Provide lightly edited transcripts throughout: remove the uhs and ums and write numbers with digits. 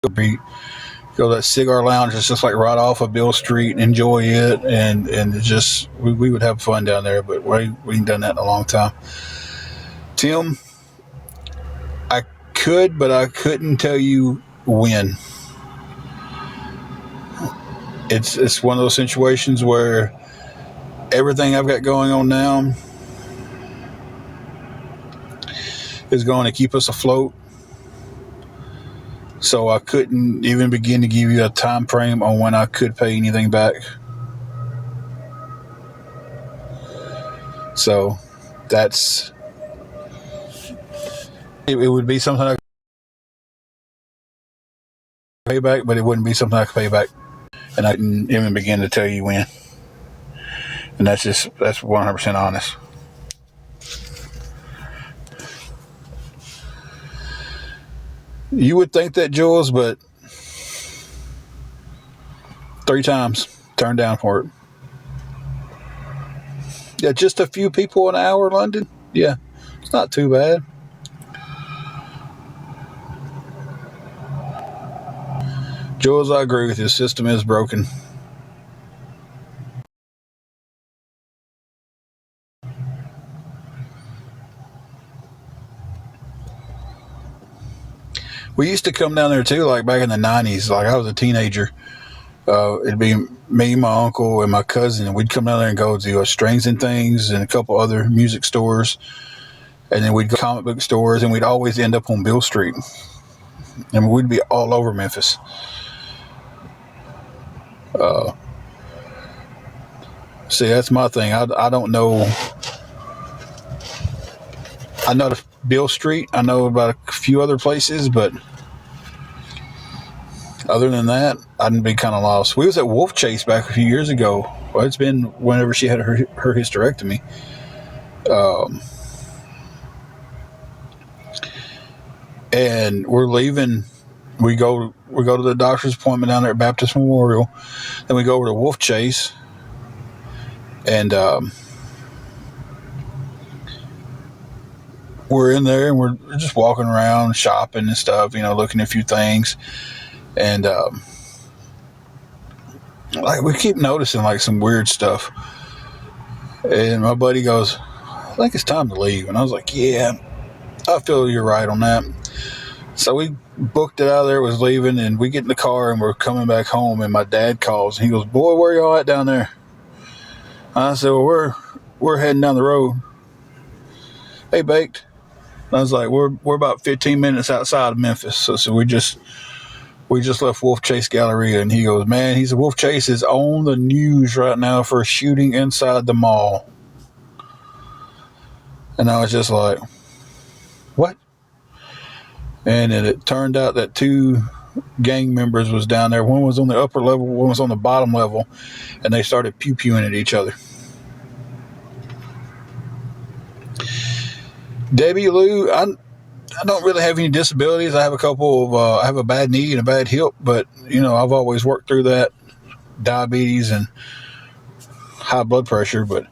go to that cigar lounge. It's just like right off of Bill Street and enjoy it. And it's just, we would have fun down there, but we ain't done that in a long time. Tim, I could, but I couldn't tell you when. It's one of those situations where everything I've got going on now is going to keep us afloat. So I couldn't even begin to give you a time frame on when I could pay anything back. So that's it would be something I could pay back, but it wouldn't be something I could pay back. And I didn't even begin to tell you when. And that's 100% honest. You would think that, Jules, but 3 times turned down for it. Yeah, just a few people an hour in London. Yeah, it's not too bad. Jules, I agree with you. The system is broken. We used to come down there too, like back in the 90s. Like I was a teenager. It'd be me, my uncle, and my cousin, and we'd come down there and go to Strings and Things and a couple other music stores. And then we'd go to comic book stores, and we'd always end up on Bill Street. And we'd be all over Memphis. See, that's my thing. I don't know. I know the Bill Street. I know about a few other places, but other than that, I'd be kind of lost. We was at Wolf Chase back a few years ago. Well, it's been whenever she had her hysterectomy. And we're leaving. We go to the doctor's appointment down there at Baptist Memorial. Then we go over to Wolf Chase, and we're in there and we're just walking around shopping and stuff, looking at a few things. And like we keep noticing like some weird stuff. And my buddy goes, I think it's time to leave. And I was like, yeah, I feel you're right on that. So we booked it out of there, was leaving, and we get in the car and we're coming back home, and my dad calls and he goes, boy, where y'all at down there? And I said, well, we're heading down the road. Hey, Baked. And I was like, we're about 15 minutes outside of Memphis. So we just left Wolf Chase Galleria. And he goes, man, he said, Wolf Chase is on the news right now for a shooting inside the mall. And I was just like, what? And it turned out that 2 gang members was down there. One was on the upper level, one was on the bottom level, and they started pew-pewing at each other. Debbie Lou, I don't really have any disabilities. I have a couple of, I have a bad knee and a bad hip, but, I've always worked through that. Diabetes and high blood pressure, but,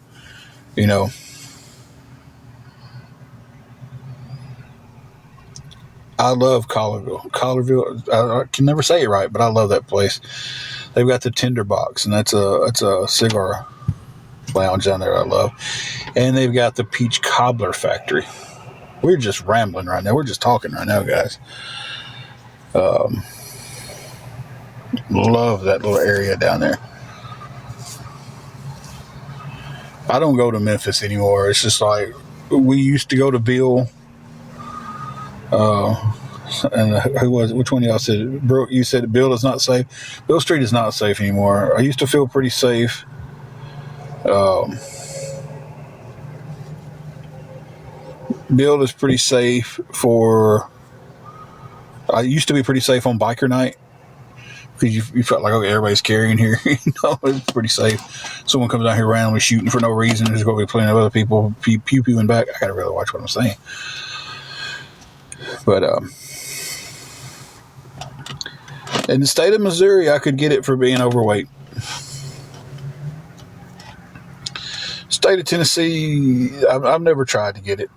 I love Collarville. I can never say it right, but I love that place. They've got the Tinderbox, and that's a cigar lounge down there I love. And they've got the Peach Cobbler Factory. We're just rambling right now. We're just talking right now, guys. Love that little area down there. I don't go to Memphis anymore. It's just like we used to go to Bill. And who was it? Which one of y'all said it? Brooke, you said Bill is not safe. Bill Street is not safe anymore. I used to feel pretty safe. Bill is pretty safe I used to be pretty safe on biker night because you felt like, okay, everybody's carrying here. It's pretty safe. Someone comes out here randomly shooting for no reason. There's going to be plenty of other people pew-pewing back. I got to really watch what I'm saying. But in the state of Missouri, I could get it for being overweight. State of Tennessee, I've never tried to get it.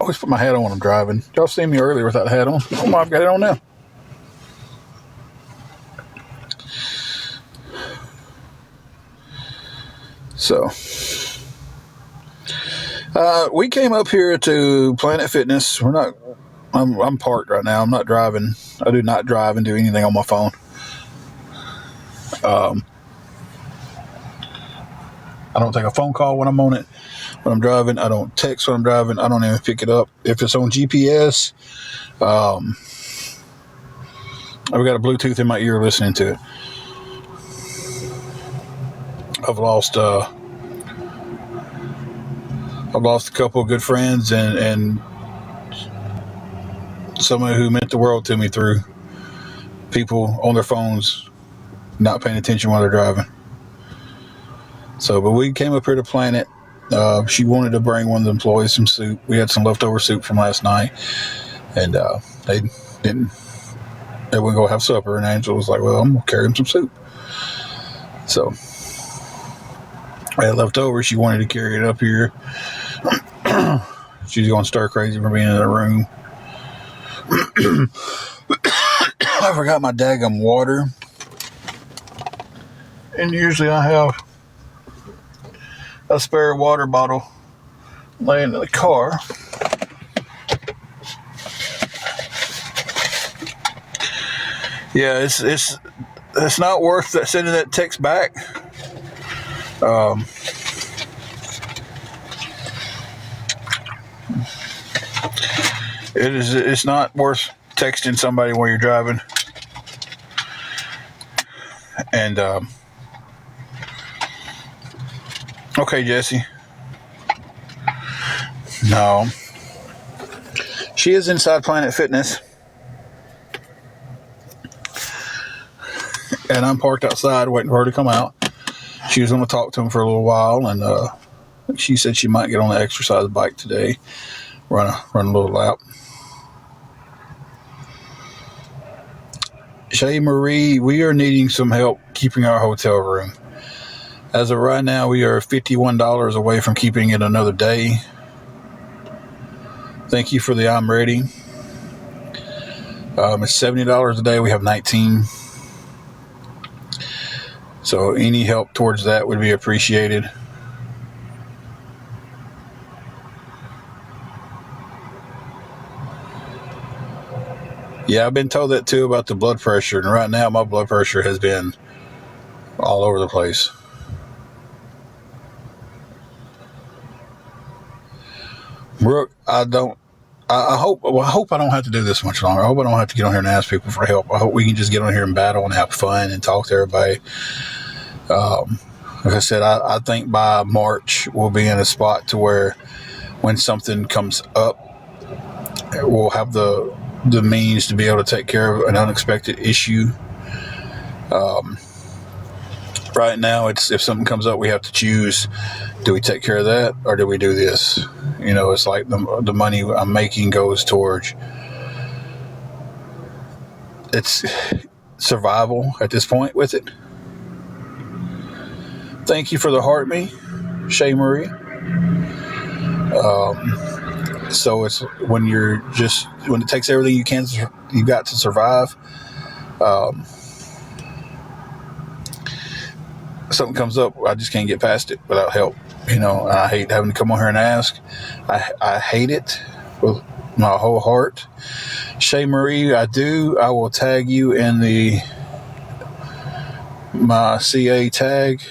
always put my hat on when I'm driving. Y'all seen me earlier without a hat on. Oh my, I've got it on now. So, we came up here to Planet Fitness. I'm parked right now. I'm not driving. I do not drive and do anything on my phone. I don't take a phone call when I'm on it. When I'm driving, I don't text when I'm driving. I don't even pick it up. If it's on GPS, I've got a Bluetooth in my ear listening to it. I've lost a couple of good friends and someone who meant the world to me through people on their phones not paying attention while they're driving. So, but we came up here to Planet. She wanted to bring one of the employees some soup. We had some leftover soup from last night, and they wouldn't go have supper. And Angela was like, "Well, I'm gonna carry him some soup." So I had leftover. She wanted to carry it up here. She's going stir crazy for being in the room. I forgot my daggum water, and usually I have a spare water bottle laying in the car. Yeah, it's not worth sending that text back. It's not worth texting somebody while you're driving. And okay, Jesse. No. She is inside Planet Fitness. And I'm parked outside waiting for her to come out. She was going to talk to him for a little while, and she said she might get on the exercise bike today, run a little lap. Shay Marie, we are needing some help keeping our hotel room. As of right now, we are $51 away from keeping it another day. Thank you for the I'm ready. It's $70 a day. We have 19. So any help towards that would be appreciated. Yeah, I've been told that too about the blood pressure. And right now my blood pressure has been all over the place. Brooke, I hope I don't have to do this much longer. I hope I don't have to get on here and ask people for help. I hope we can just get on here and battle and have fun and talk to everybody. Like I said, I think by March we'll be in a spot to where when something comes up, we'll have the means to be able to take care of an unexpected issue. Right now, it's if something comes up, we have to choose: do we take care of that or do we do this? You know, it's like the money I'm making goes towards it's survival at this point with it. Thank you for the heart me, Shay Marie. So it's when it takes everything you got to survive. Something comes up, I just can't get past it without help. You know, I hate having to come on here and ask. I hate it with my whole heart. Shay Marie, I will tag you in my CA tag.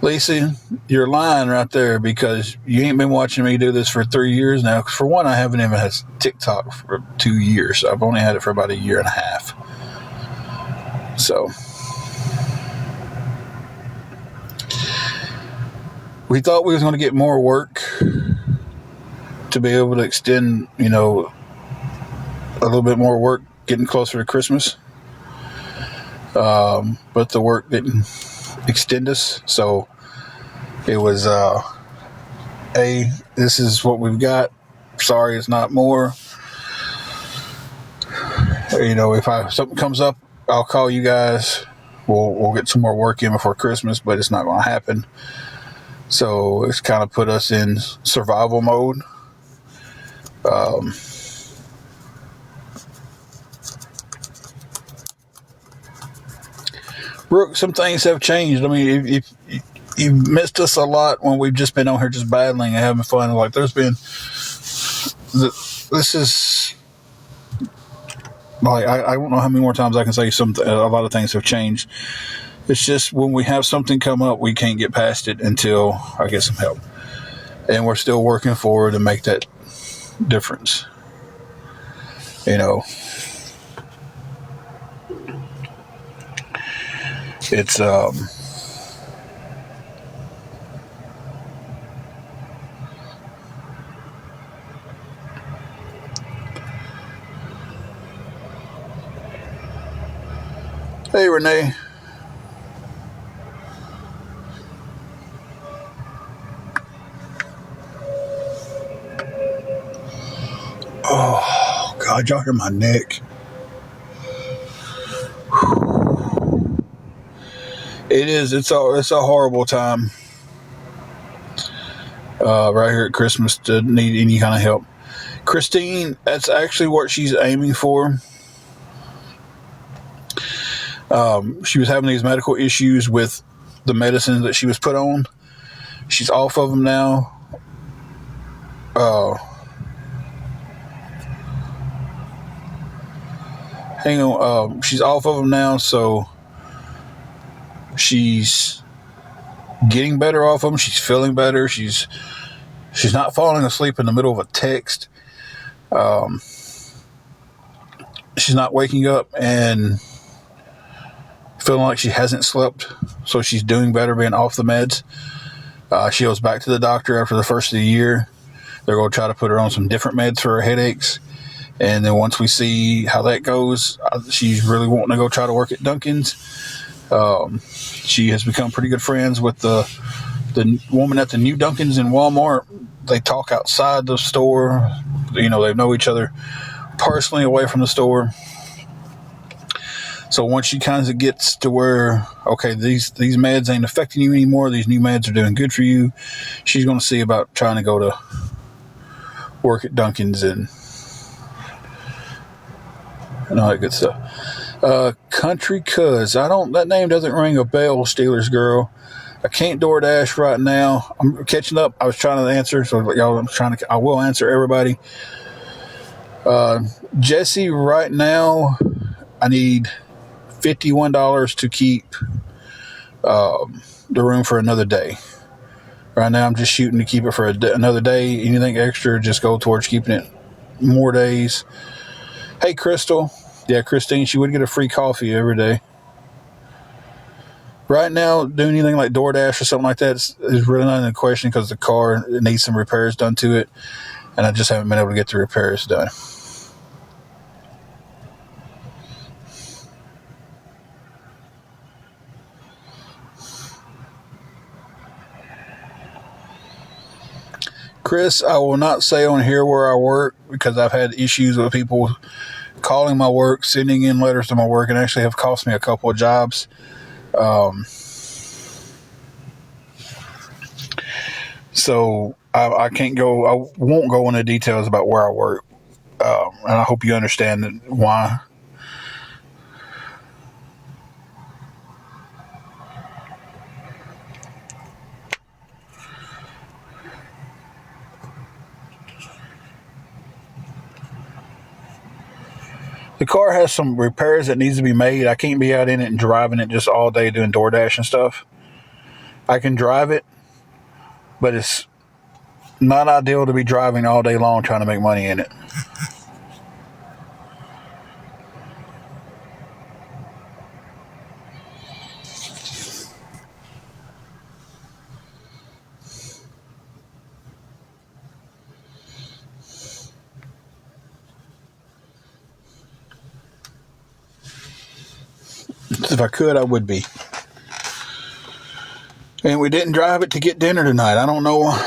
Lisa, you're lying right there because you ain't been watching me do this for 3 years now. For one, I haven't even had TikTok for 2 years. I've only had it for about a year and a half. So, we thought we was going to get more work to be able to extend, a little bit more work getting closer to Christmas. But the work didn't extend us, so it was this is what we've got. Sorry, it's not more. If something comes up I'll call you guys. We'll get some more work in before Christmas, but it's not going to happen. So it's kind of put us in survival mode. Brooke, some things have changed. I mean, if you've missed us a lot when we've just been on here just battling and having fun. Like, there's been this is like I don't know how many more times I can say something. A lot of things have changed. It's just when we have something come up, we can't get past it until I get some help, and we're still working forward to make that difference. You know, it's hey Renee. Oh God, y'all hear my neck? It is. It's a horrible time right here at Christmas to need any kind of help. Christine, that's actually what she's aiming for. She was having these medical issues with the medicines that she was put on. She's off of them now. Hang on. She's off of them now, so she's getting better off of them. She's feeling better. She's not falling asleep in the middle of a text. She's not waking up and feeling like she hasn't slept, so she's doing better being off the meds. She goes back to the doctor after the first of the year. They're going to try to put her on some different meds for her headaches. And then once we see how that goes, she's really wanting to go try to work at Dunkin's. She has become pretty good friends with the woman at the new Dunkin's in Walmart. They talk outside the store. You know, they know each other personally away from the store. So once she kind of gets to where, okay, these meds ain't affecting you anymore, these new meds are doing good for you, she's going to see about trying to go to work at Dunkin's and all that good stuff. Country Cuz, that name doesn't ring a bell, Steelers girl. I can't DoorDash right now. I'm catching up. I was trying to answer, so y'all, I will answer everybody. Jesse, right now, I need $51 to keep the room for another day. Right now, I'm just shooting to keep it for another day. Anything extra, just go towards keeping it more days. Hey, Crystal. Yeah, Christine, she would get a free coffee every day. Right now, doing anything like DoorDash or something like that is really not in the question because the car needs some repairs done to it, and I just haven't been able to get the repairs done. Chris, I will not say on here where I work because I've had issues with people calling my work, sending in letters to my work, and actually have cost me a couple of jobs. So I can't go. I won't go into details about where I work, and I hope you understand why. The car has some repairs that needs to be made. I can't be out in it and driving it just all day doing DoorDash and stuff. I can drive it, but it's not ideal to be driving all day long trying to make money in it. If I could, I would be. And we didn't drive it to get dinner tonight. I don't know.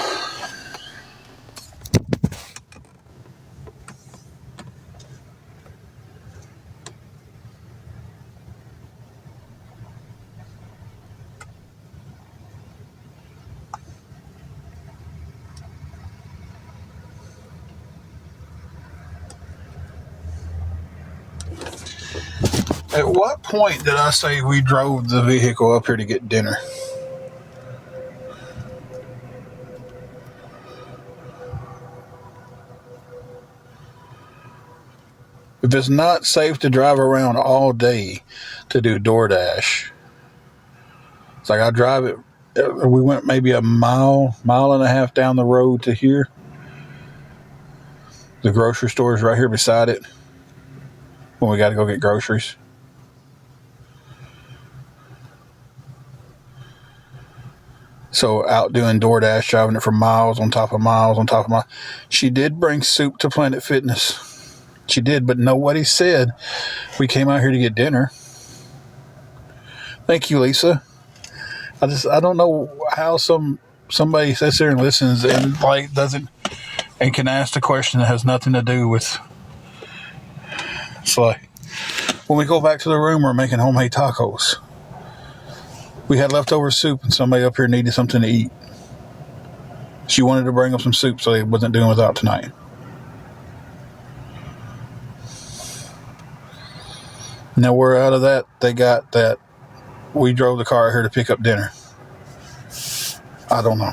At what point did I say we drove the vehicle up here to get dinner? If it's not safe to drive around all day to do DoorDash, it's like I drive it. We went maybe a mile and a half down the road to here. The grocery store is right here beside it when we got to go get groceries. So out doing DoorDash, driving it for miles on top of miles on top of miles. She did bring soup to Planet Fitness. She did, but nobody said we came out here to get dinner. Thank you, Lisa. I don't know how somebody sits there and listens and like doesn't and can ask a question that has nothing to do with. It's like when we go back to the room, we're making homemade tacos. We had leftover soup, and somebody up here needed something to eat. She wanted to bring up some soup, so they wasn't doing without tonight. Now we're out of that. They got that. We drove the car out here to pick up dinner. I don't know.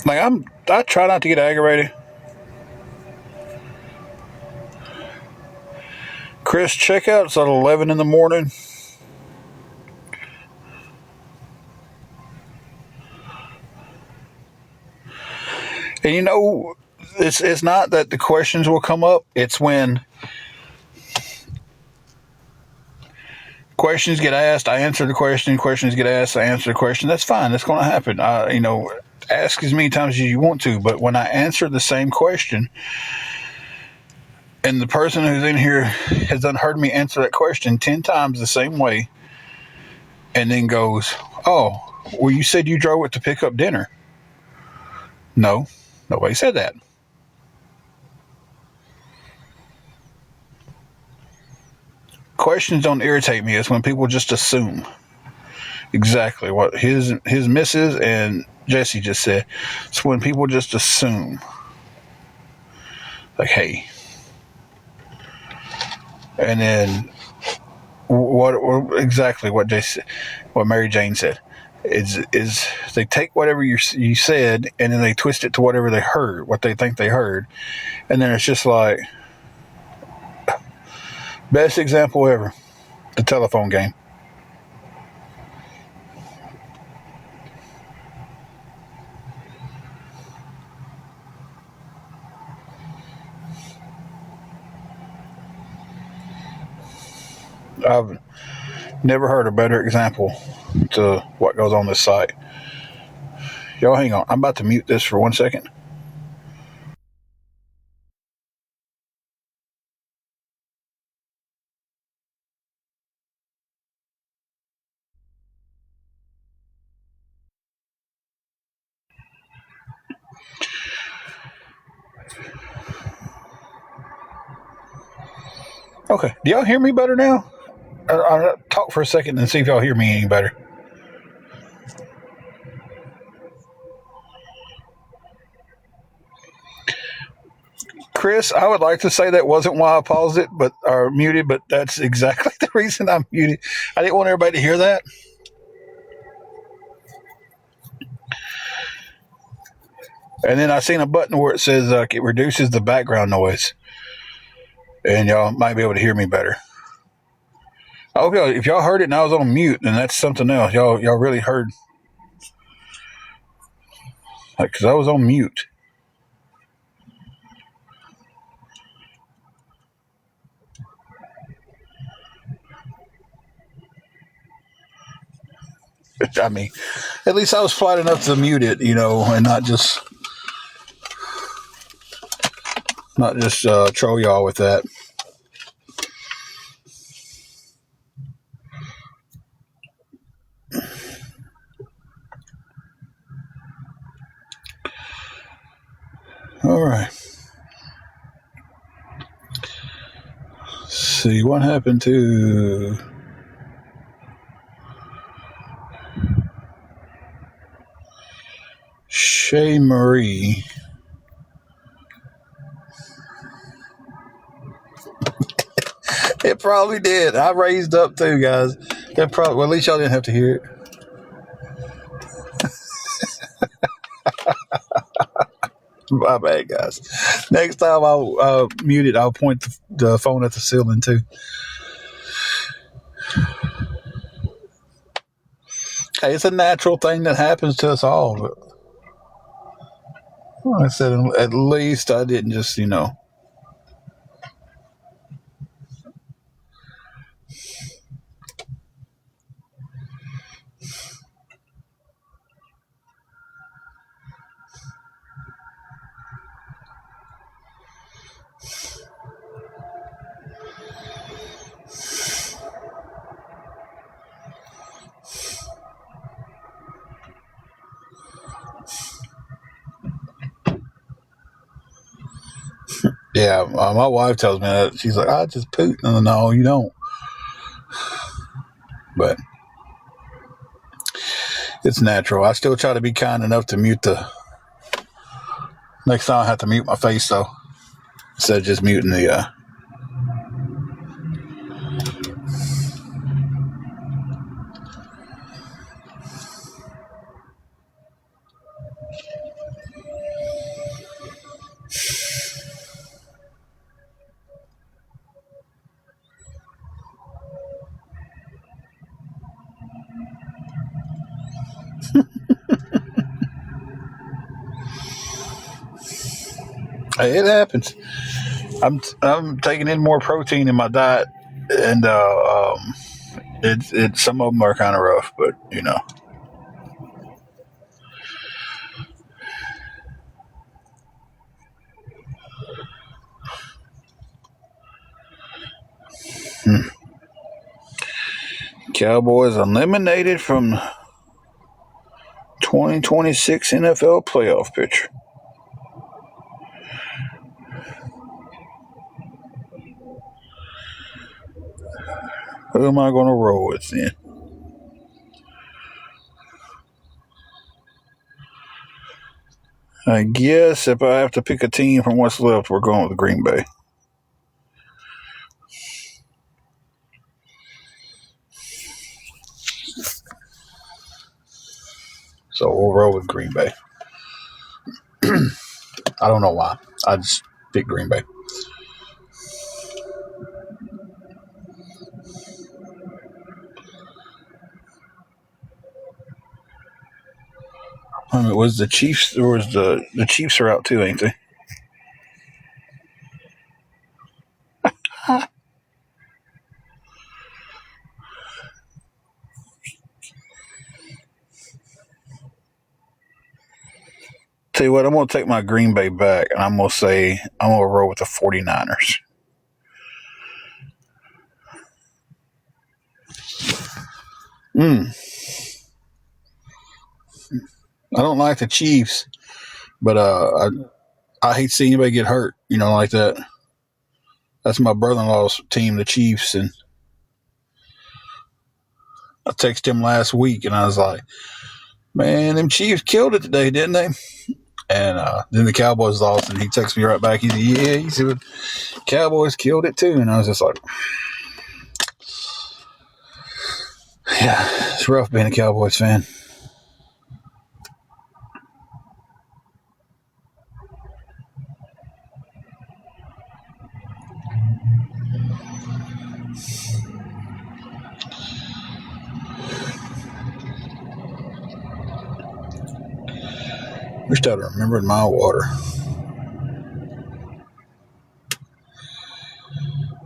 Like I try not to get aggravated. Chris, checkout's at 11 in the morning. And you know, it's not that the questions will come up. It's when questions get asked, I answer the question. Questions get asked, I answer the question. That's fine. That's going to happen. Ask as many times as you want to. But when I answer the same question, and the person who's in here has done heard me answer that question 10 times the same way, and then goes, "Oh, well, you said you drove it to pick up dinner." No, nobody said that. Questions don't irritate me. It's when people just assume exactly what his missus and Jesse just said. It's when people just assume, like, "Hey," and then what exactly what Mary Jane said is they take whatever you said and then they twist it to whatever they heard, what they think they heard, and then it's just like best example ever, the telephone game. I've never heard a better example to what goes on this site. Y'all hang on. I'm about to mute this for 1 second. Okay. Do y'all hear me better now? I'll talk for a second and see if y'all hear me any better. Chris, I would like to say that wasn't why I paused it, or muted, but that's exactly the reason I muted. I didn't want everybody to hear that. And then I seen a button where it says it reduces the background noise, and y'all might be able to hear me better. I hope if y'all heard it and I was on mute, then that's something else. Y'all really heard, because I was on mute. I mean, at least I was polite enough to mute it, and not just troll y'all with that. All right. Let's see what happened to Shay Marie. It probably did. I raised up too, guys. It probably. Well, at least y'all didn't have to hear it. My bad, guys. Next time I'll mute it. I'll point the phone at the ceiling too. Hey, it's a natural thing that happens to us all. But like I said, at least I didn't just, Yeah, my wife tells me that. She's like, I just poot. No, you don't. But it's natural. I still try to be kind enough to mute the... Next time I have to mute my face, though. Instead of just muting the... Hey, it happens. I'm taking in more protein in my diet, and it's some of them are kind of rough, but Cowboys eliminated from 2026 NFL playoff picture. Who am I going to roll with then? I guess if I have to pick a team from what's left, we're going with Green Bay. So we'll roll with Green Bay. I don't know why. I just picked Green Bay. It was the Chiefs, or was the Chiefs are out too, ain't they? Tell you what, I'm going to take my Green Bay back, and I'm going to say I'm going to roll with the 49ers. I don't like the Chiefs, but I hate seeing anybody get hurt, like that. That's my brother-in-law's team, the Chiefs, and I texted him last week, and I was like, man, them Chiefs killed it today, didn't they? And then the Cowboys lost, and he texted me right back. He said, yeah, he said, Cowboys killed it too. And I was just like, yeah, it's rough being a Cowboys fan. Wish I'd remembered my water.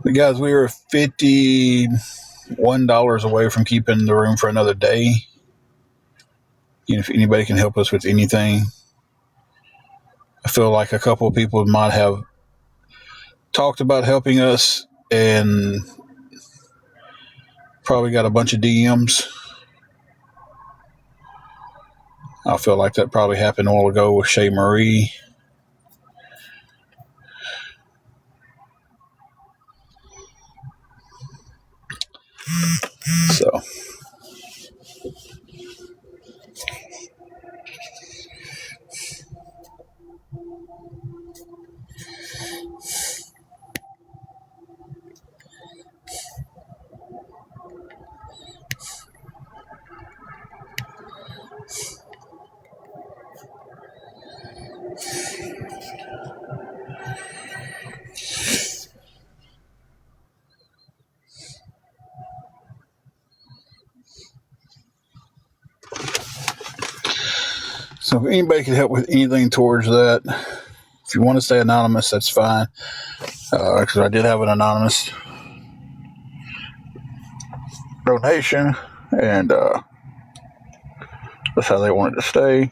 But guys, we were $51 away from keeping the room for another day. If anybody can help us with anything, I feel like a couple of people might have talked about helping us and probably got a bunch of DMs. I feel like that probably happened a while ago with Shay Marie. So. So if anybody can help with anything towards that, if you want to stay anonymous, that's fine. Because I did have an anonymous donation, and that's how they wanted to stay.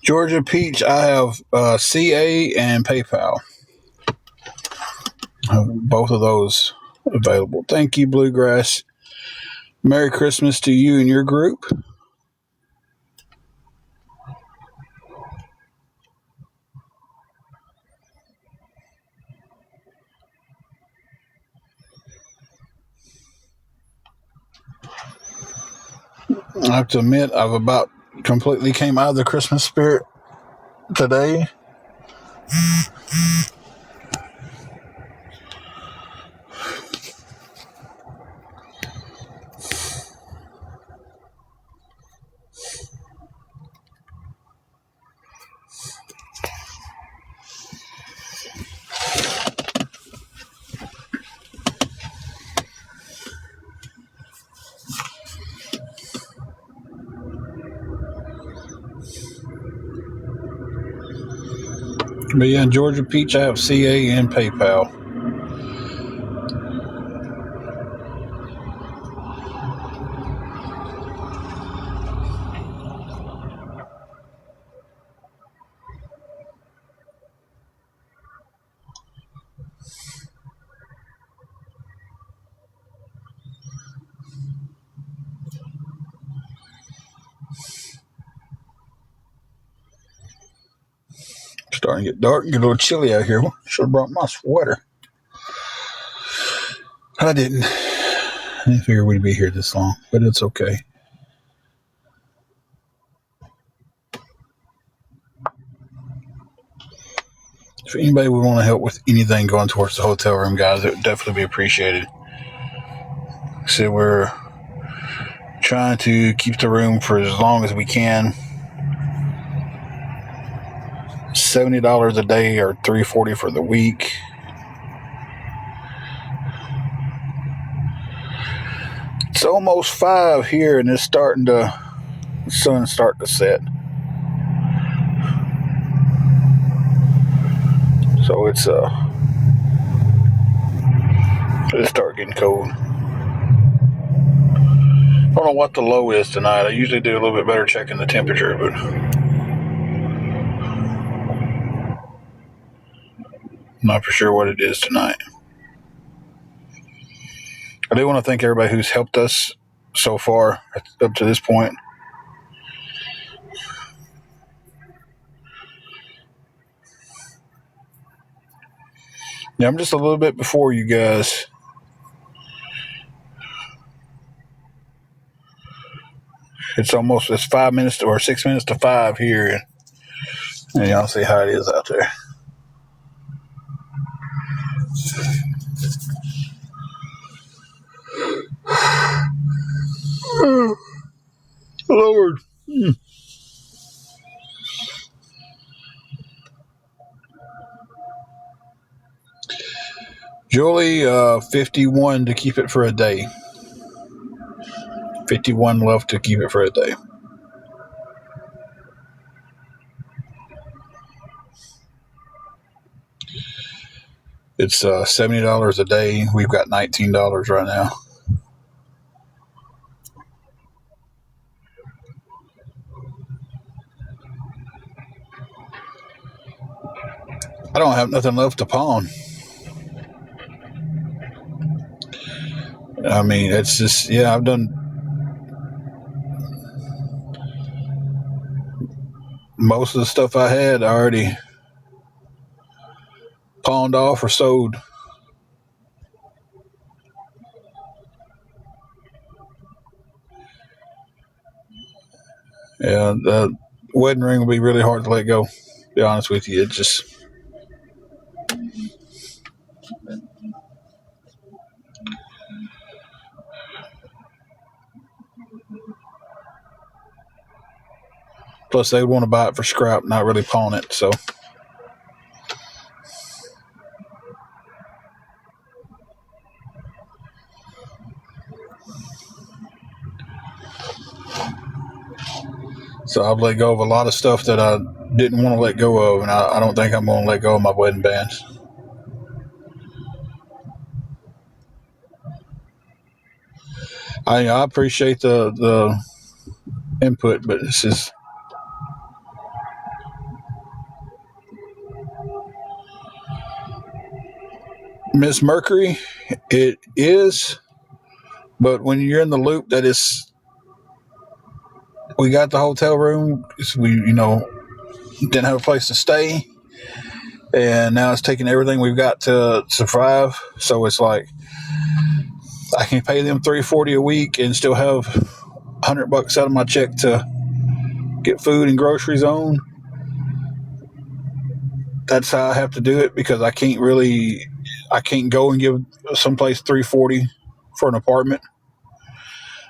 Georgia Peach, I have CA and PayPal. Both of those available. Thank you, Bluegrass. Merry Christmas to you and your group. I have to admit, I've about completely came out of the Christmas spirit today. But yeah, Georgia Peach, I have CA and PayPal. Starting to get dark and get a little chilly out here. Should have brought my sweater. I didn't. I didn't figure we'd be here this long, but it's okay. If anybody would want to help with anything going towards the hotel room, guys, it would definitely be appreciated. So we're trying to keep the room for as long as we can. $70 a day or $340 for the week. It's almost 5 here, and it's the sun's starting to set. So it's start getting cold. I don't know what the low is tonight. I usually do a little bit better checking the temperature, but I'm not for sure what it is tonight. I do want to thank everybody who's helped us so far up to this point. Yeah, I'm just a little bit before you guys. It's 5 minutes or 6 minutes to 5 here, and y'all see how it is out there. Lord. Julie, 51 to keep it for a day. 51 left to keep it for a day. It's $70 a day. We've got $19 right now. I don't have nothing left to pawn. I mean, it's just, yeah, I've done most of the stuff I had already pawned off or sold. Yeah, the wedding ring will be really hard to let go. To be honest with you, it just. Plus, they would want to buy it for scrap, not really pawn it. So, I've let go of a lot of stuff that I didn't want to let go of, and I don't think I'm going to let go of my wedding bands. I appreciate the input, but it's just. Miss Mercury, it is, but when you're in the loop that is, we got the hotel room, we, didn't have a place to stay, and now it's taking everything we've got to survive. So it's like, I can pay them $340 a week and still have $100 out of my check to get food and groceries on. That's how I have to do it, because I can't go and give someplace $340 for an apartment.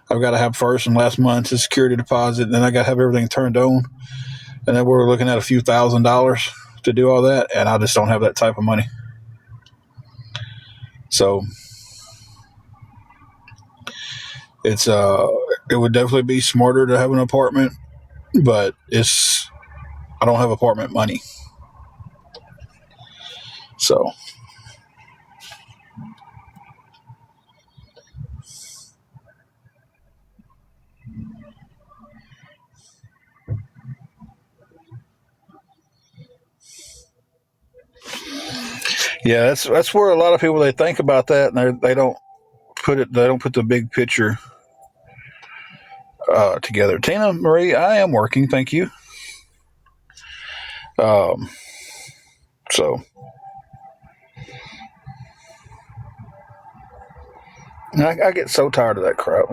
I've got to have first and last month's security deposit, and then I got to have everything turned on. And then we're looking at a few $1,000s to do all that, and I just don't have that type of money. So it would definitely be smarter to have an apartment, but I don't have apartment money. So yeah, that's where a lot of people, they think about that, and they don't put the big picture together. Tina Marie, I am working, thank you. So I get so tired of that crap.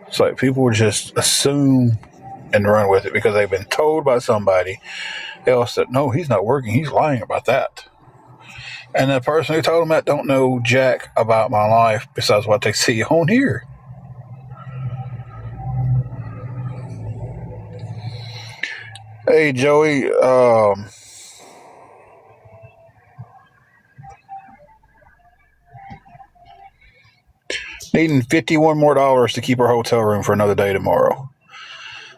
It's like people just assume and run with it because they've been told by somebody else that, no, he's not working, he's lying about that. And the person who told him that don't know jack about my life besides what they see on here. Hey, Joey, needing $51 more to keep our hotel room for another day tomorrow.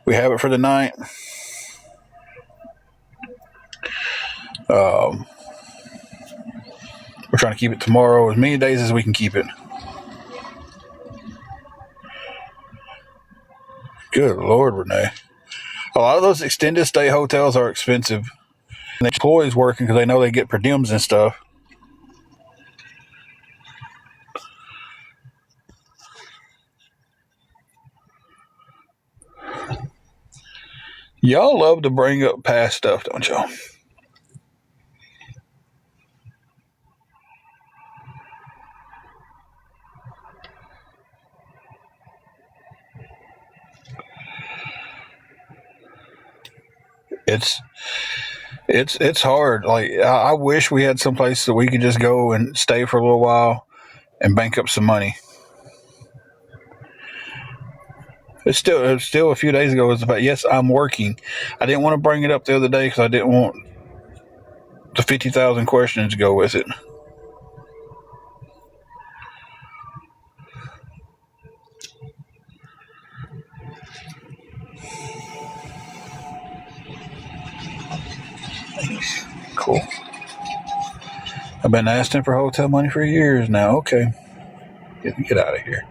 We have it for the night. We're trying to keep it tomorrow as many days as we can keep it. Good Lord, Renee. A lot of those extended stay hotels are expensive. And the employees working because they know they get per diems and stuff. Y'all love to bring up past stuff, don't y'all? It's hard. Like I wish we had some place that we could just go and stay for a little while and bank up some money. It's still a few days ago. It was about, yes, I'm working. I didn't want to bring it up the other day because I didn't want the 50,000 questions to go with it. Cool. I've been asking for hotel money for years now. Okay, get out of here.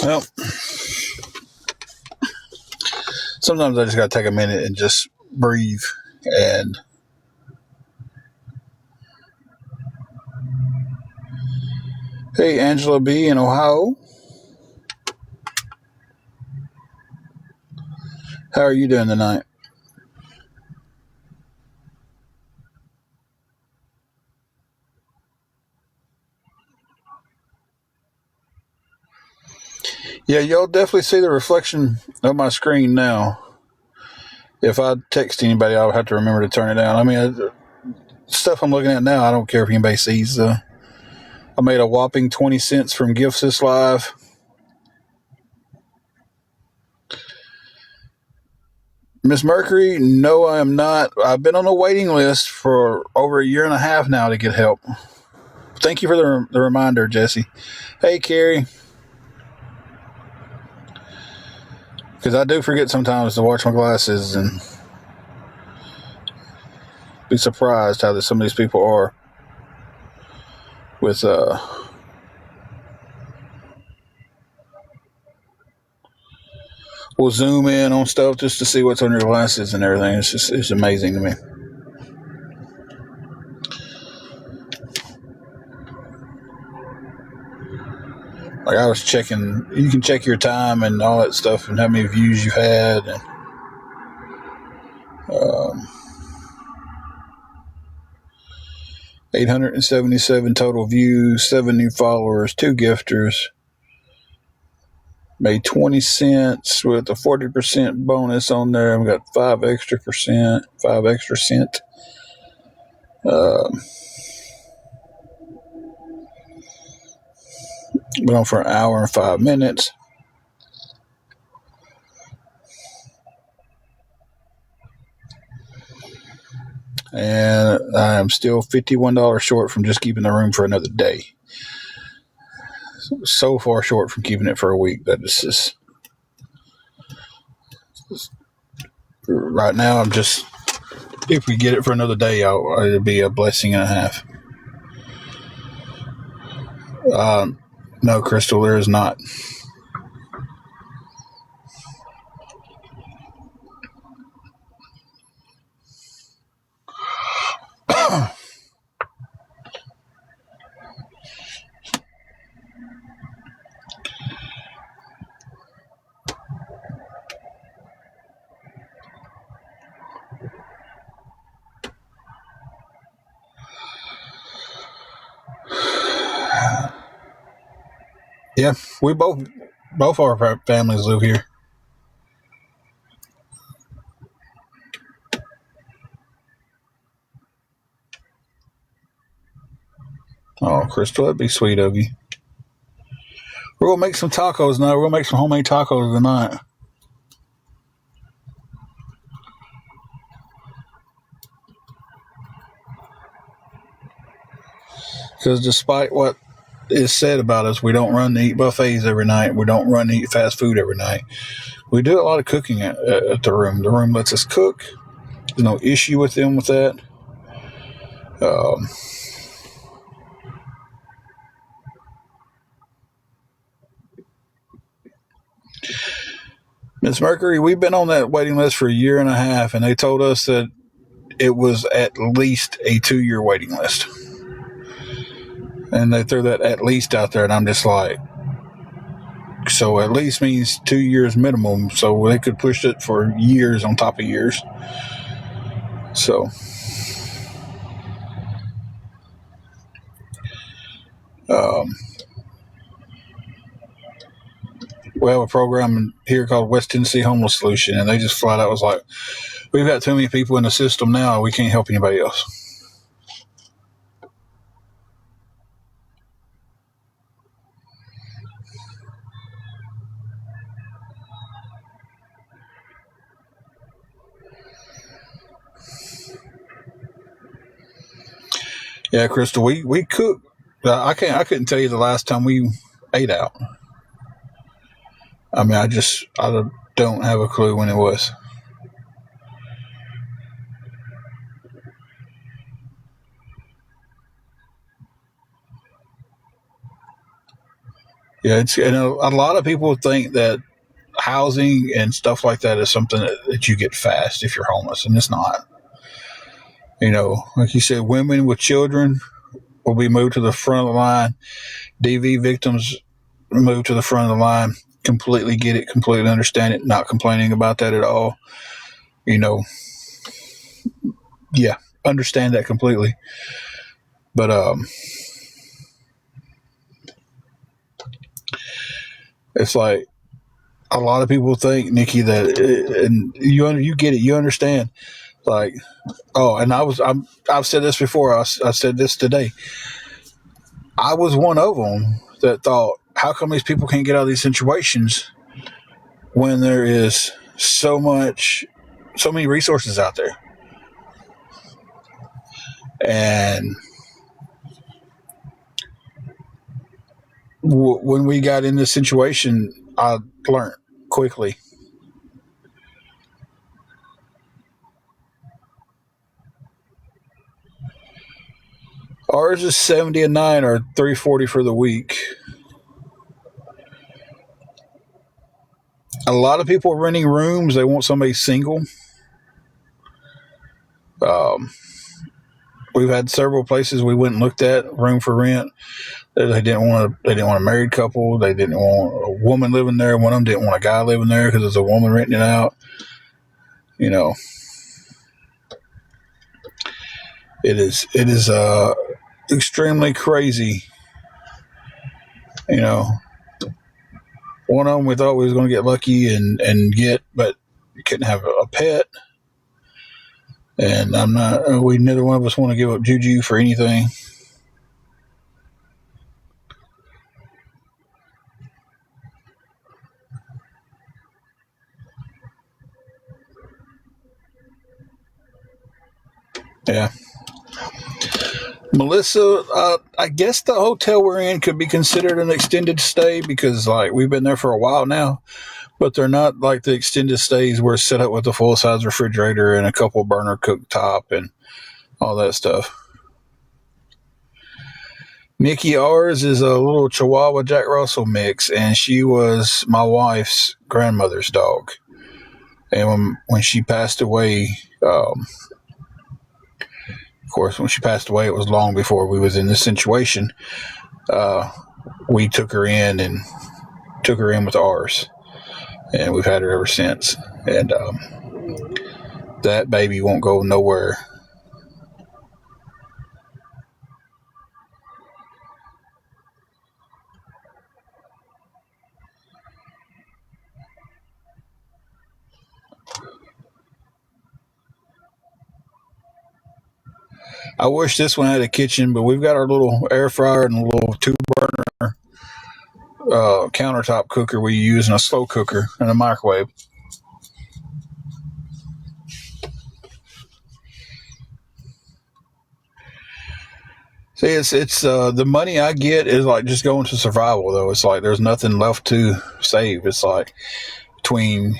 Well, sometimes I just got to take a minute and just breathe. And hey, Angela B. in Ohio. How are you doing tonight? Yeah, y'all definitely see the reflection of my screen now. If I text anybody, I'll have to remember to turn it down. I mean, stuff I'm looking at now, I don't care if anybody sees. I made a whopping 20 cents from Gifts This Live. Miss Mercury, no, I am not. I've been on a waiting list for over a year and a half now to get help. Thank you for the reminder, Jesse. Hey, Carrie. Because I do forget sometimes to watch my glasses and be surprised how some of these people are with we'll zoom in on stuff just to see what's on your glasses and everything. It's amazing to me. Like I was checking, you can check your time and all that stuff and how many views you've had. And, 877 total views, 7 new followers, 2 gifters. Made 20 cents with a 40% bonus on there. We got 5 extra cent. Been on for an hour and 5 minutes. And I am still $51 short from just keeping the room for another day. So far short from keeping it for a week that it's just right now. I'm just, if we get it for another day, it'll be a blessing and a half. No, Crystal, there is not. Yeah, we both our families live here. Oh, Crystal, that'd be sweet of you. We're gonna make some tacos now. We're gonna make some homemade tacos tonight. Because despite what is said about us, we don't run to eat buffets every night. We don't run to eat fast food every night. We do a lot of cooking at the room. The room lets us cook. There's no issue with them with that. Um, Miss Mercury, we've been on that waiting list for a year and a half, and they told us that it was at least a 2-year waiting list. And they threw that at least out there, and I'm just like, so at least means 2 years minimum. So they could push it for years on top of years. So, um, we have a program here called West Tennessee Homeless Solution, and they just flat out was like, we've got too many people in the system now. We can't help anybody else. Yeah, Crystal, we cook. I couldn't tell you the last time we ate out. I mean, I don't have a clue when it was. Yeah, it's a lot of people think that housing and stuff like that is something that you get fast if you're homeless, and it's not. Like you said, women with children will be moved to the front of the line. DV victims moved to the front of the line. Completely get it, completely understand it, not complaining about that at all. You know, yeah, understand that completely. But it's like a lot of people think, Nikki, that and you get it, you understand. Like, oh, and I've said this before. I said this today. I was one of them that thought, how come these people can't get out of these situations when there is so many resources out there? And when we got in this situation, I learned quickly. Ours is 70 a night or 340 for the week. A lot of people are renting rooms. They want somebody single. Um, we've had several places we went and looked at room for rent. They didn't want a married couple. They didn't want a woman living there. One of them didn't want a guy living there because there's a woman renting it out. You know, it is extremely crazy. You know, one of them we thought we was going to get lucky and get, but you couldn't have a pet. And I'm not. We neither one of us want to give up Juju for anything. Yeah. Melissa, I guess the hotel we're in could be considered an extended stay because, like, we've been there for a while now, but they're not like the extended stays where it's set up with a full size refrigerator and a couple burner cooktop and all that stuff. Nikki, ours is a little Chihuahua Jack Russell mix, and she was my wife's grandmother's dog. And when she passed away, of course, when she passed away, it was long before we was in this situation. Uh, we took her in and took her in with ours, and we've had her ever since. And that baby won't go nowhere. I wish this one had a kitchen, but we've got our little air fryer and a little 2 burner countertop cooker we use, and a slow cooker and a microwave. See, it's the money I get is like just going to survival though. It's like there's nothing left to save. It's like between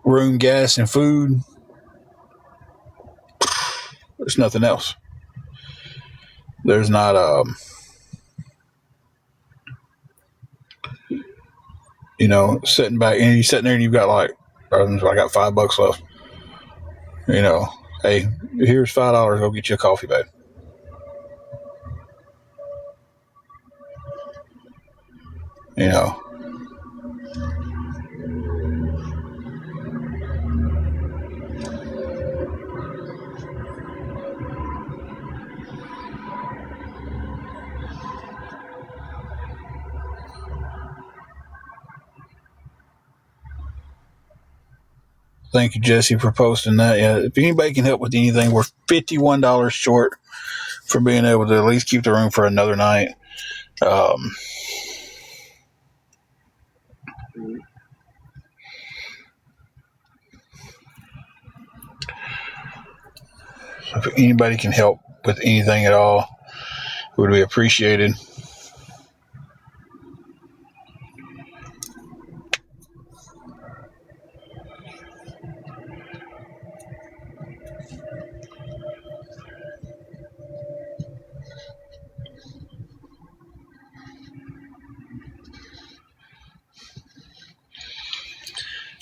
room, gas, and food, there's nothing else. There's not sitting back and you sitting there and you've got like I got $5 left. Hey, here's $5. Go get you a coffee, babe. You know. Thank you, Jesse, for posting that. Yeah, if anybody can help with anything, we're $51 short for being able to at least keep the room for another night. If anybody can help with anything at all, it would be appreciated.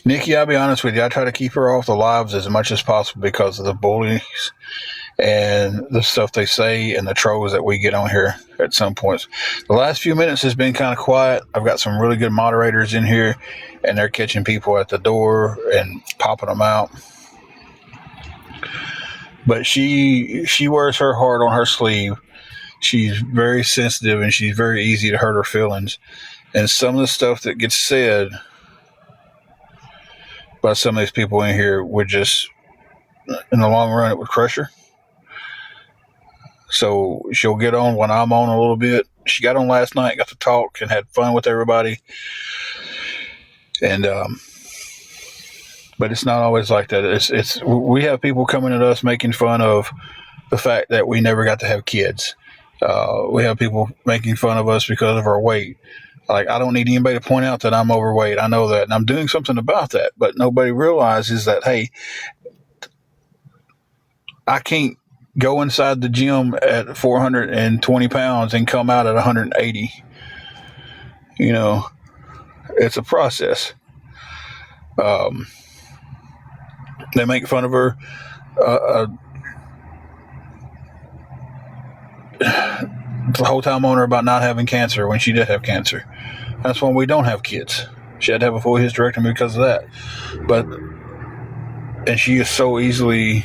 Nikki, I'll be honest with you. I try to keep her off the lives as much as possible because of the bullies and the stuff they say and the trolls that we get on here at some points. The last few minutes has been kind of quiet. I've got some really good moderators in here, and they're catching people at the door and popping them out. But she wears her heart on her sleeve. She's very sensitive, and she's very easy to hurt her feelings. And some of the stuff that gets said by some of these people in here would just, in the long run, it would crush her. So she'll get on when I'm on a little bit. She got on last night, got to talk, and had fun with everybody. And but it's not always like that. It's we have people coming at us making fun of the fact that we never got to have kids. We have people making fun of us because of our weight. Like, I don't need anybody to point out that I'm overweight. I know that, and I'm doing something about that. But nobody realizes that, hey, I can't go inside the gym at 420 pounds and come out at 180. It's a process. They make fun of her. The whole time on her about not having cancer when she did have cancer. That's when we don't have kids. She had to have a full hysterectomy because of that. And she is so easily,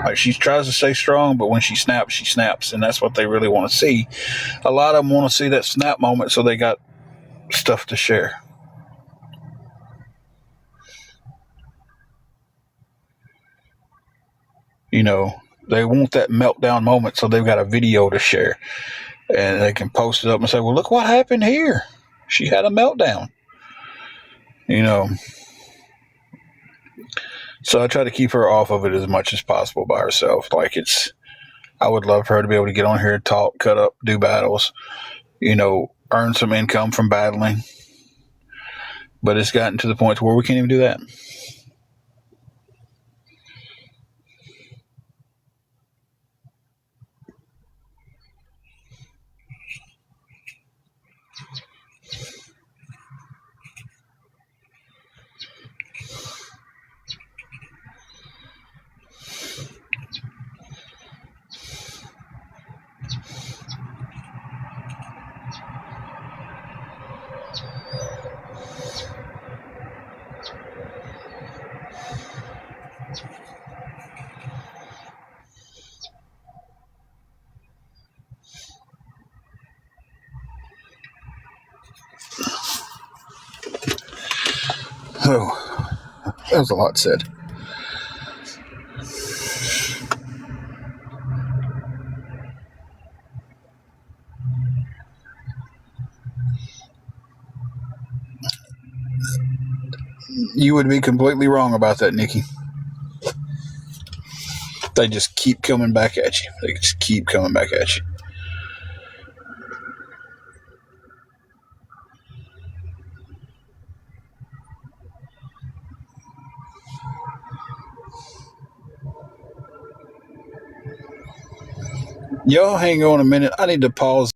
like, she tries to stay strong, but when she snaps, and that's what they really want to see. A lot of them want to see that snap moment so they got stuff to share. They want that meltdown moment so they've got a video to share. And they can post it up and say, well, look what happened here. She had a meltdown. So I try to keep her off of it as much as possible by herself. Like, I would love for her to be able to get on here, talk, cut up, do battles, earn some income from battling. But it's gotten to the point where we can't even do that. Oh, that was a lot said. You would be completely wrong about that, Nikki. They just keep coming back at you. Y'all hang on a minute. I need to pause.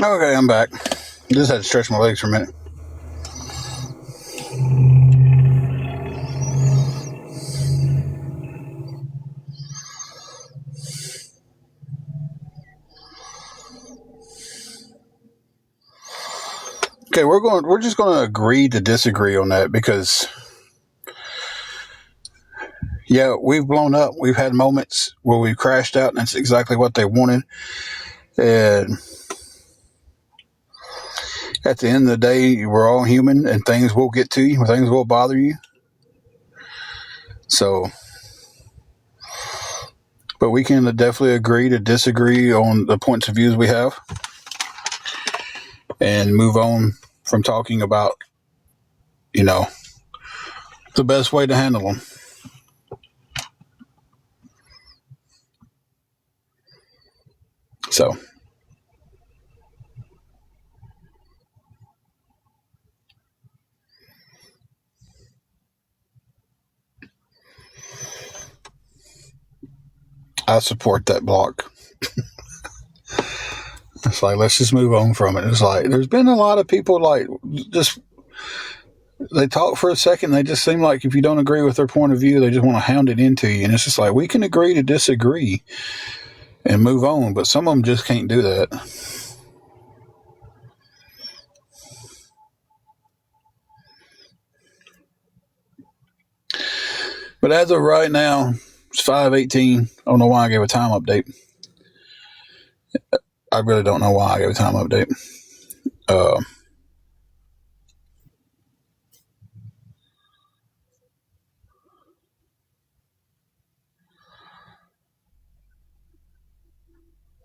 Okay, I'm back. Just had to stretch my legs for a minute. Okay, we're just gonna agree to disagree on that because yeah, we've blown up. We've had moments where we've crashed out and that's exactly what they wanted. And at the end of the day, we're all human and things will get to you, things will bother you. So, but we can definitely agree to disagree on the points of views we have and move on from talking about, you know, the best way to handle them. So, I support that block. It's like, let's just move on from it. It's like, there's been a lot of people like just, they talk for a second. They just seem like if you don't agree with their point of view, they just want to hound it into you. And it's just like, we can agree to disagree and move on. But some of them just can't do that. But as of right now, it's 5:18. I don't know why I gave a time update. I really don't know why I gave a time update. Uh,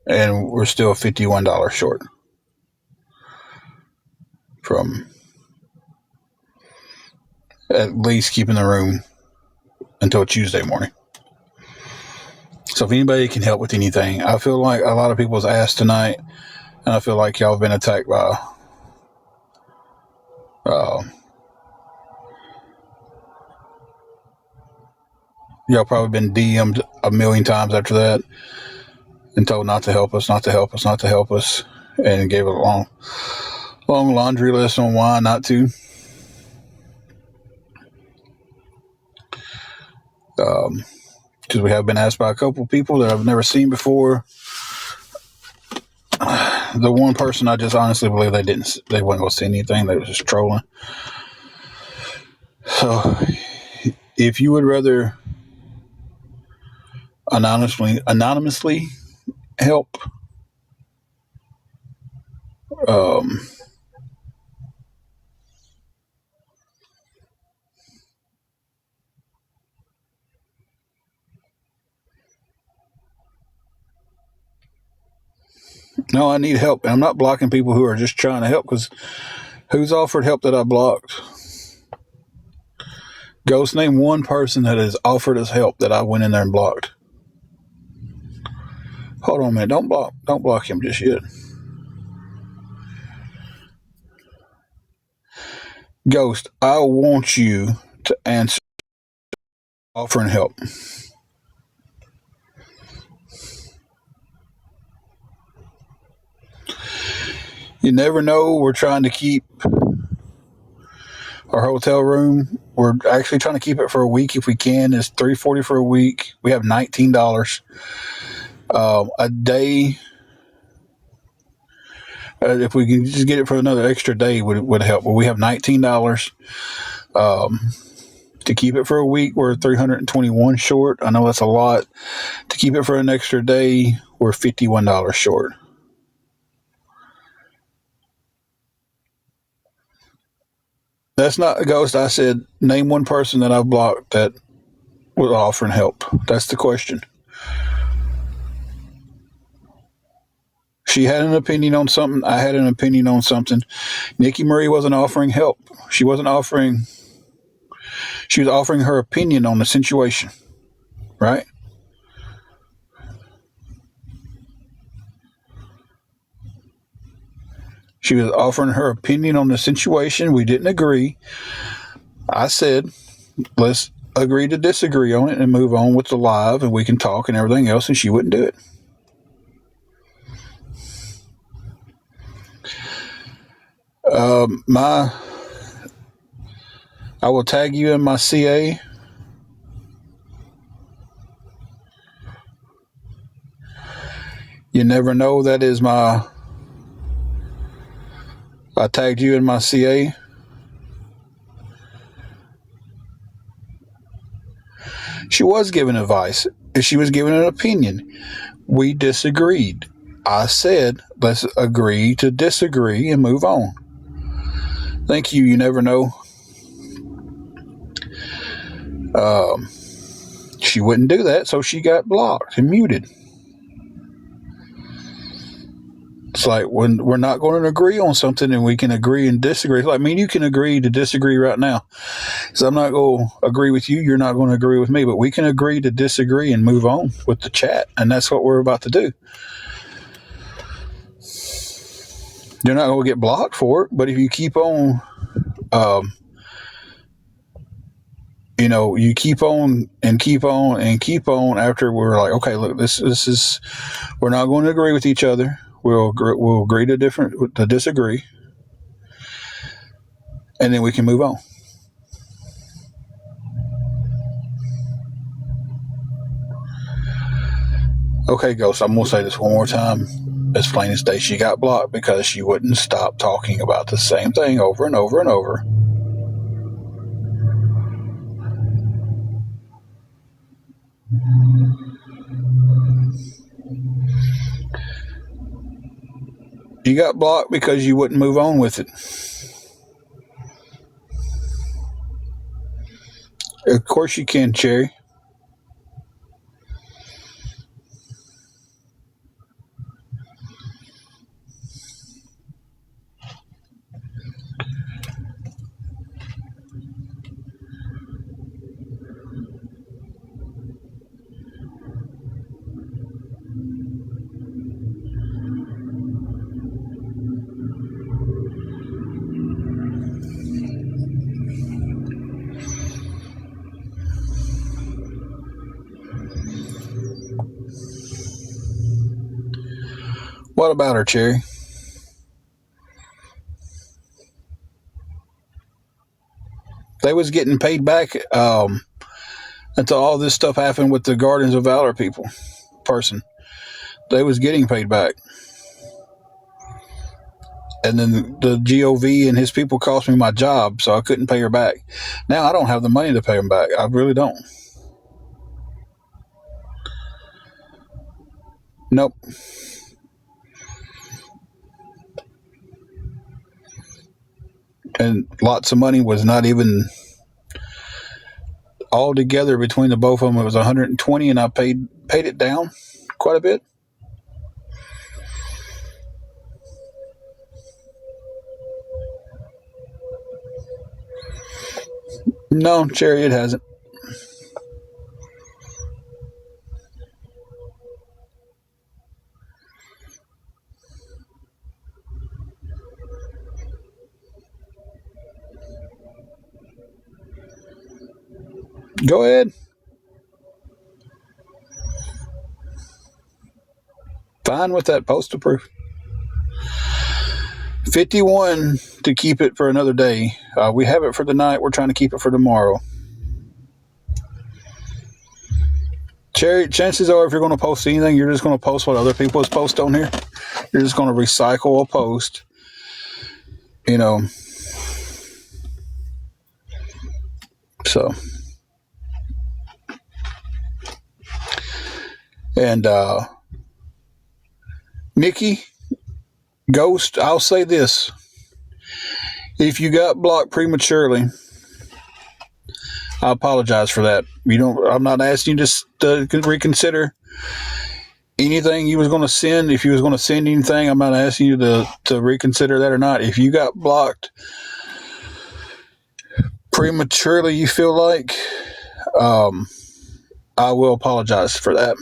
and we're still $51 short from at least keeping the room until Tuesday morning. So if anybody can help with anything, I feel like a lot of people's asked tonight, and I feel like y'all have been attacked by uh, y'all probably been DM'd a million times after that and told not to help us, not to help us, not to help us, and gave a long laundry list on why not to. Because we have been asked by a couple of people that I've never seen before. The one person I just honestly believe they weren't going to see anything. They were just trolling. So if you would rather anonymously help, Um, no, I need help. And I'm not blocking people who are just trying to help, because who's offered help that I blocked? Ghost, name one person that has offered us help that I went in there and blocked. Hold on a minute. Don't block him just yet. Ghost, I want you to answer offering help. You never know. We're trying to keep our hotel room. We're actually trying to keep it for a week if we can. It's $340 for a week. We have $19 a day. If we can just get it for another extra day, would help. But we have $19 to keep it for a week. We're 321 short. I know that's a lot. To keep it for an extra day, we're $51 short. That's not a ghost. I said, name one person that I've blocked that was offering help. That's the question. She had an opinion on something. I had an opinion on something. Nikki Marie wasn't offering help. She was offering her opinion on the situation, right? She was offering her opinion on the situation. We didn't agree. I said, let's agree to disagree on it and move on with the live, and we can talk and everything else, and she wouldn't do it. I will tag you in my CA. You never know. That is I tagged you in my CA. She was giving advice. She was giving an opinion. We disagreed. I said, let's agree to disagree and move on. Thank you. You never know. She wouldn't do that, so she got blocked and muted. It's like when we're not going to agree on something and we can agree and disagree. It's like me and you can agree to disagree right now. So I'm not going to agree with you. You're not going to agree with me, but we can agree to disagree and move on with the chat. And that's what we're about to do. You're not going to get blocked for it, but if you keep on, you keep on and keep on and keep on after we're like, okay, look, this is, we're not going to agree with each other. We'll agree to disagree, and then we can move on. Okay, Ghost, I'm going to say this one more time. As plain as day, she got blocked because she wouldn't stop talking about the same thing over and over and over. You got blocked because you wouldn't move on with it. Of course you can, Cherry. What about her, Cherry? They was getting paid back until all this stuff happened with the Guardians of Valor person. They was getting paid back. And then the GOV and his people cost me my job, so I couldn't pay her back. Now I don't have the money to pay them back. I really don't. Nope. and lots of money was not even all together between the both of them. It was 120, and I paid it down quite a bit. No, Cherry, it hasn't. Go ahead. Fine with that postal proof. 51 to keep it for another day. We have it for the night. We're trying to keep it for tomorrow. Cherry, chances are if you're going to post anything, you're just going to post what other people has posted on here. You're just going to recycle a post. You know. So. And Nikki, Ghost, I'll say this. If you got blocked prematurely, I apologize for that. I'm not asking you to reconsider anything you was going to send. If you was going to send anything, I'm not asking you to reconsider that or not. If you got blocked prematurely, you feel like, I will apologize for that.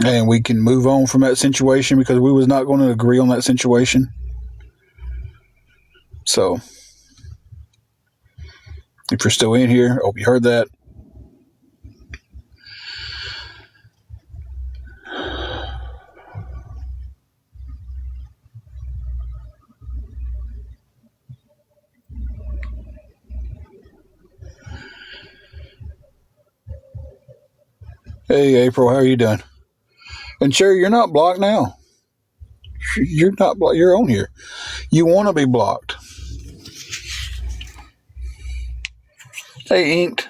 And we can move on from that situation because we was not going to agree on that situation. So, if you're still in here, I hope you heard that. Hey, April, how are you doing? And Sherry, you're not blocked now. You're not blocked. You're on here. You want to be blocked. Hey, Inked.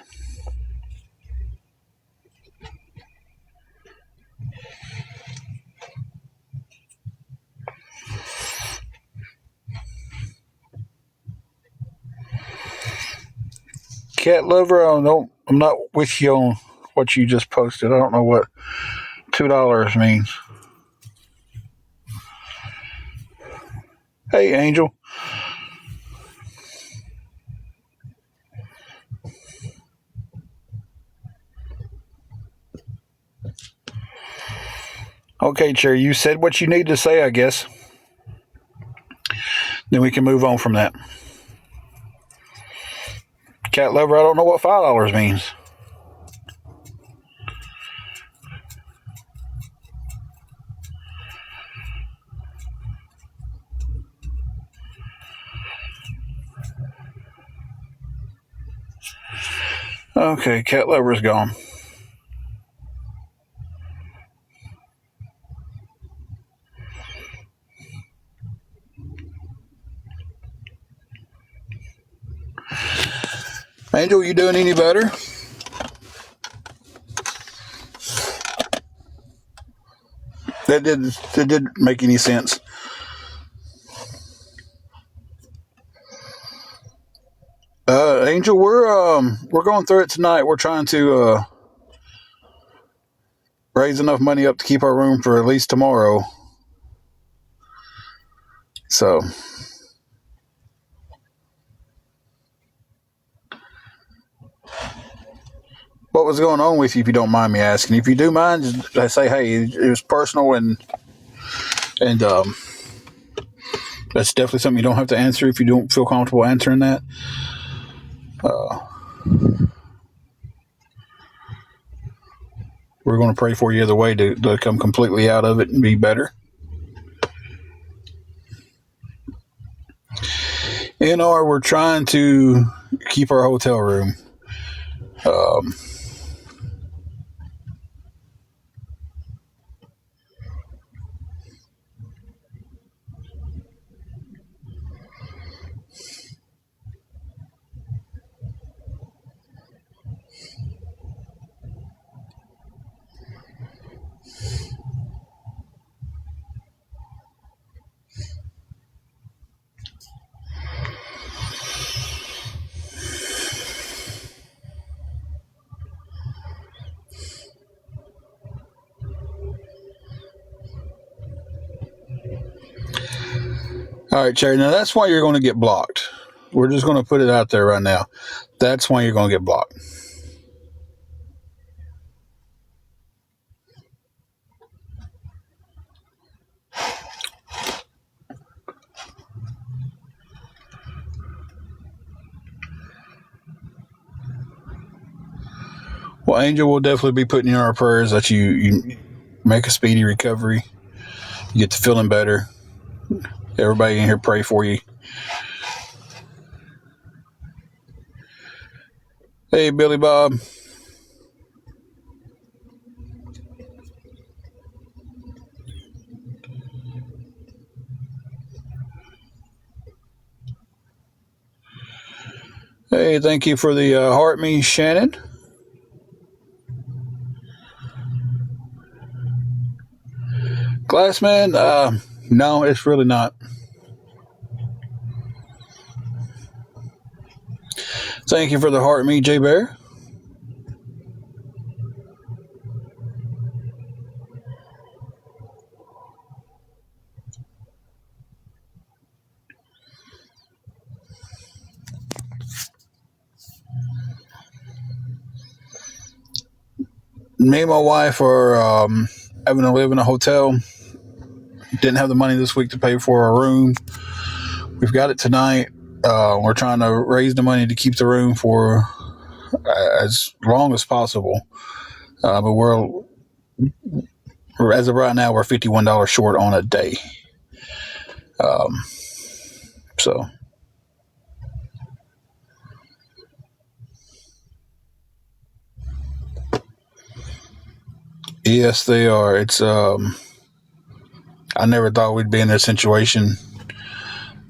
Cat Lover, I'm not with you on what you just posted. I don't know what $2 means. Hey, Angel. Okay, Cherry, you said what you need to say, I guess. Then we can move on from that. Cat Lover, I don't know what $5 means. Okay, Cat Lover's gone. Angel, you doing any better? That didn't make any sense. Angel, we're going through it tonight. We're trying to raise enough money up to keep our room for at least tomorrow. So, what was going on with you, if you don't mind me asking? If you do mind, just say, hey, it was personal, and that's definitely something you don't have to answer if you don't feel comfortable answering that. We're going to pray for you either way to come completely out of it and be better. Or we're trying to keep our hotel room. All right, Cherry. Now that's why you're going to get blocked. We're just going to put it out there right now. That's why you're going to get blocked. Well, Angel will definitely be putting in our prayers that you make a speedy recovery. You get to feeling better. Everybody in here pray for you. Hey, Billy Bob. Hey, thank you for the heart me, Shannon. Glassman, no, it's really not. Thank you for the heart me, J Bear. Me and my wife are having to live in a hotel. Didn't have the money this week to pay for our room. We've got it tonight. We're trying to raise the money to keep the room for as long as possible. But as of right now, we're $51 short on a day. So yes, they are. It's I never thought we'd be in this situation.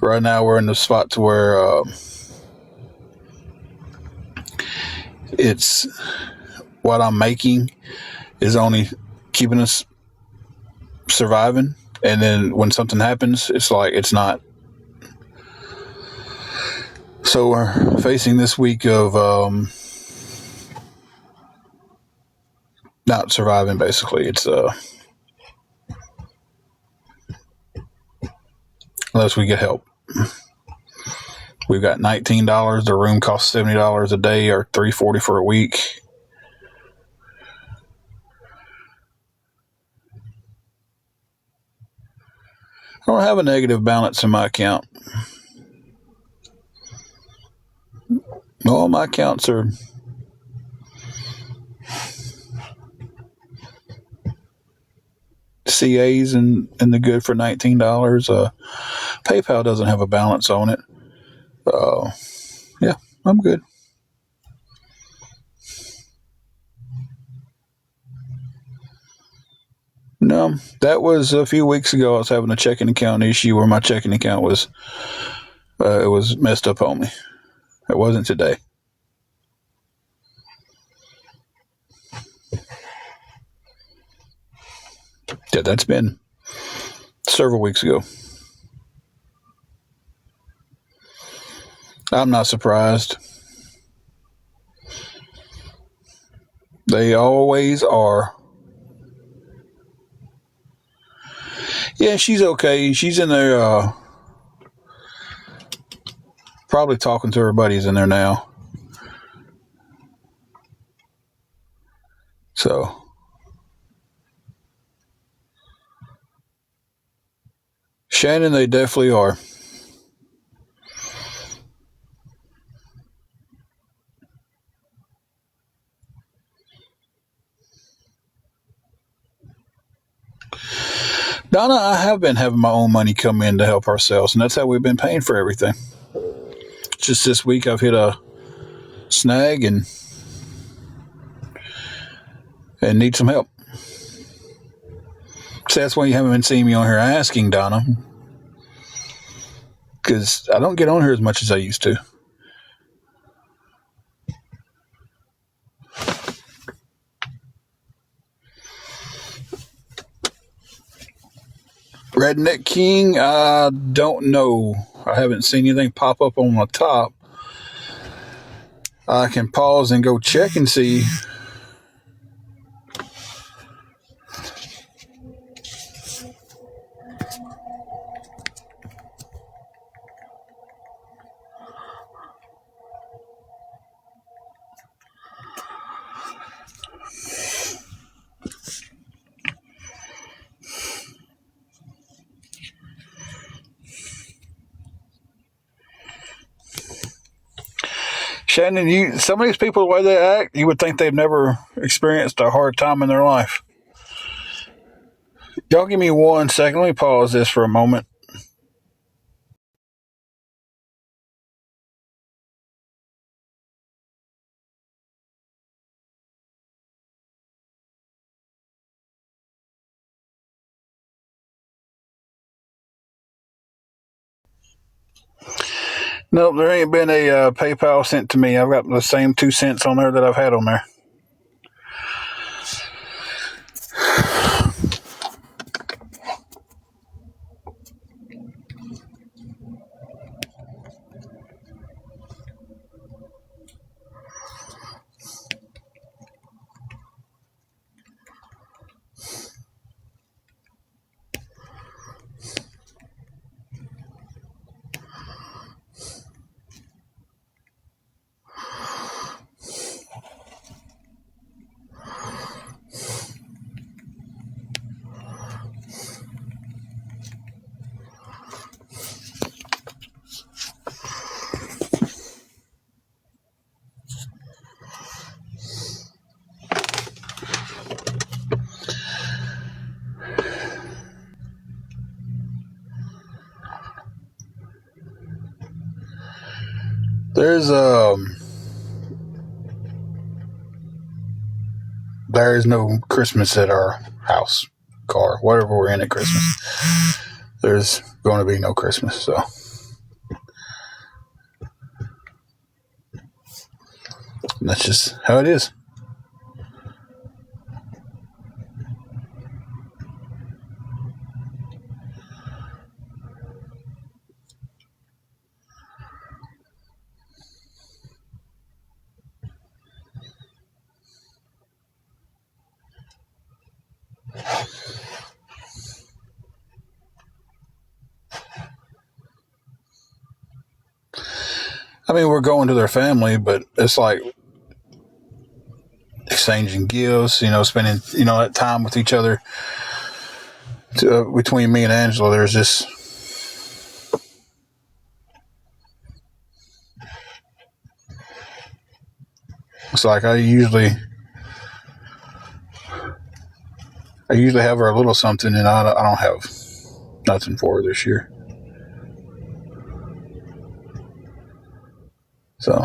Right now, we're in the spot to where it's what I'm making is only keeping us surviving, and then when something happens, it's like it's not. So we're facing this week of not surviving. Basically, it's unless we get help. We've got $19. The room costs $70 a day, or $340 for a week. I don't have a negative balance in my account. All my accounts are CAs and the good for $19. PayPal doesn't have a balance on it. Yeah, I'm good. No, that was a few weeks ago. I was having a checking account issue where my checking account was it was messed up on me. It wasn't today. Yeah, that's been several weeks ago. I'm not surprised. They always are. Yeah, she's okay. She's in there probably talking to her buddies in there now. So Shannon, they definitely are. Donna, I have been having my own money come in to help ourselves, and that's how we've been paying for everything. Just this week, I've hit a snag and need some help. So that's why you haven't been seeing me on here asking, Donna, because I don't get on here as much as I used to. Redneck King, I don't know. I haven't seen anything pop up on the top. I can pause and go check and see. Shannon, some of these people, the way they act, you would think they've never experienced a hard time in their life. Y'all give me 1 second. Let me pause this for a moment. Nope, there ain't been a PayPal sent to me. I've got the same 2 cents on there that I've had on there. There is no Christmas at our house, car, whatever we're in at Christmas. There's going to be no Christmas, so that's just how it is. I mean, we're going to their family, but it's like exchanging gifts, spending, that time with each other. Between me and Angela, there's just it's like I usually have her a little something, and I don't have nothing for her this year. So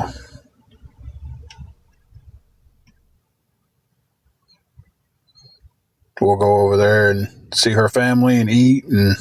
we'll go over there and see her family and eat and